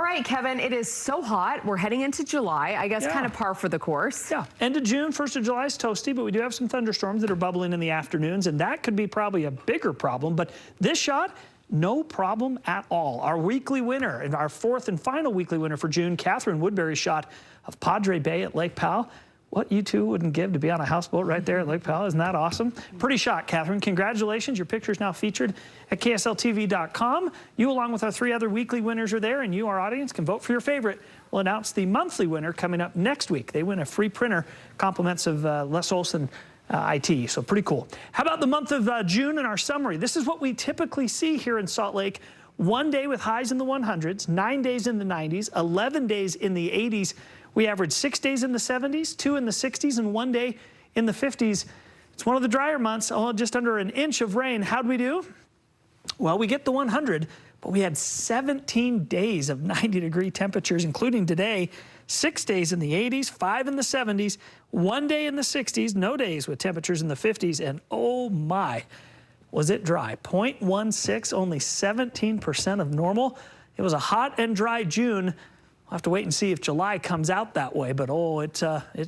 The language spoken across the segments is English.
right, Kevin, it is so hot. We're heading into July. I guess kind of par for the course. Yeah, end of June, 1st of July is toasty, but we do have some thunderstorms that are bubbling in the afternoons, and that could be probably a bigger problem. But this shot, no problem at all. Our weekly winner, and our fourth and final weekly winner for June, Catherine Woodbury's shot of Padre Bay at Lake Powell. What you two wouldn't give to be on a houseboat right there at Lake Powell. Isn't that awesome? Pretty shot, Catherine. Congratulations. Your picture is now featured at KSLTV.com. You, along with our 3 other weekly winners, are there, and you, our audience, can vote for your favorite. We'll announce the monthly winner coming up next week. They win a free printer, compliments of Les Olson IT, so pretty cool. How about the month of June in our summary? This is what we typically see here in Salt Lake. 1 day with highs in the 100s, 9 days in the 90s, 11 days in the 80s. We average 6 days in the 70s, 2 in the 60s, and 1 day in the 50s. It's one of the drier months, just under an inch of rain. How'd we do? Well, we get the 100, but we had 17 days of 90-degree temperatures, including today. 6 days in the 80s, 5 in the 70s, 1 day in the 60s, no days with temperatures in the 50s, and oh my, was it dry. 0.16, only 17% of normal. It was a hot and dry June. We'll have to wait and see if July comes out that way, but oh, it's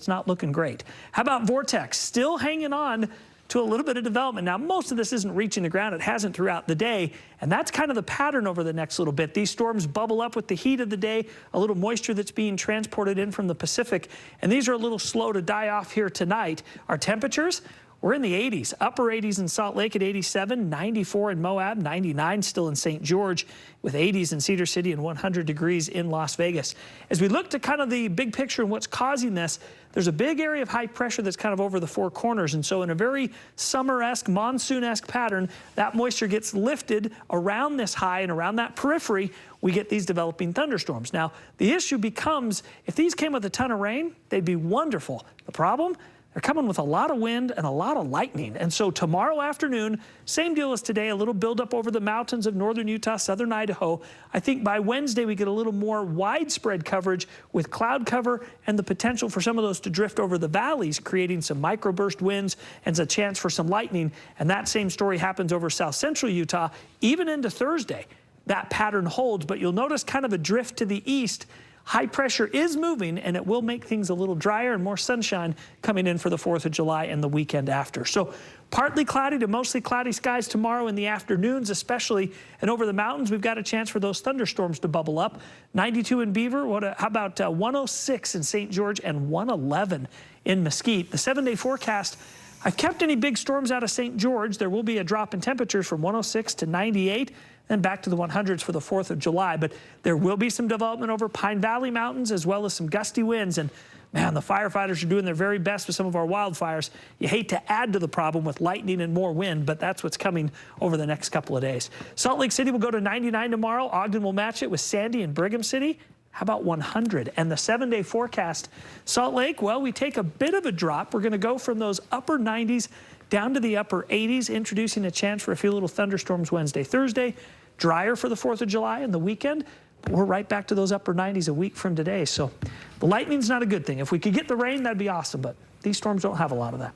not looking great. How about Vortex? Still hanging on to a little bit of development. Now, most of this isn't reaching the ground. It hasn't throughout the day, and that's kind of the pattern over the next little bit. These storms bubble up with the heat of the day, a little moisture that's being transported in from the Pacific, and these are a little slow to die off here tonight. Our temperatures, we're in the 80s, upper 80s in Salt Lake at 87, 94 in Moab, 99 still in St. George, with 80s in Cedar City and 100 degrees in Las Vegas. As we look to kind of the big picture and what's causing this, there's a big area of high pressure that's kind of over the 4 corners. And so in a very summer-esque, monsoon-esque pattern, that moisture gets lifted around this high, and around that periphery, we get these developing thunderstorms. Now, the issue becomes, if these came with a ton of rain, they'd be wonderful. The problem? They're coming with a lot of wind and a lot of lightning. And so tomorrow afternoon, same deal as today, a little buildup over the mountains of northern Utah, southern Idaho. I think by Wednesday, we get a little more widespread coverage with cloud cover and the potential for some of those to drift over the valleys, creating some microburst winds and a chance for some lightning. And that same story happens over south central Utah, even into Thursday. That pattern holds, but you'll notice kind of a drift to the east. High pressure is moving, and it will make things a little drier and more sunshine coming in for the 4th of July and the weekend after. So partly cloudy to mostly cloudy skies tomorrow in the afternoons especially. And over the mountains, we've got a chance for those thunderstorms to bubble up. 92 in Beaver. How about 106 in St. George and 111 in Mesquite? The 7-day forecast, I've kept any big storms out of St. George. There will be a drop in temperatures from 106 to 98. And back to the 100s for the 4th of July. But there will be some development over Pine Valley Mountains, as well as some gusty winds. And man, the firefighters are doing their very best with some of our wildfires. You hate to add to the problem with lightning and more wind, but that's what's coming over the next couple of days. Salt Lake City will go to 99 tomorrow. Ogden will match it with Sandy and Brigham City. How about 100? And the 7-day forecast, Salt Lake, well, we take a bit of a drop. We're going to go from those upper 90s down to the upper 80s, introducing a chance for a few little thunderstorms Wednesday, Thursday. Drier for the 4th of July and the weekend. But we're right back to those upper 90s a week from today. So the lightning's not a good thing. If we could get the rain, that'd be awesome. But these storms don't have a lot of that.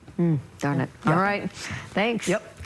Darn it. All right. Thanks. Yep.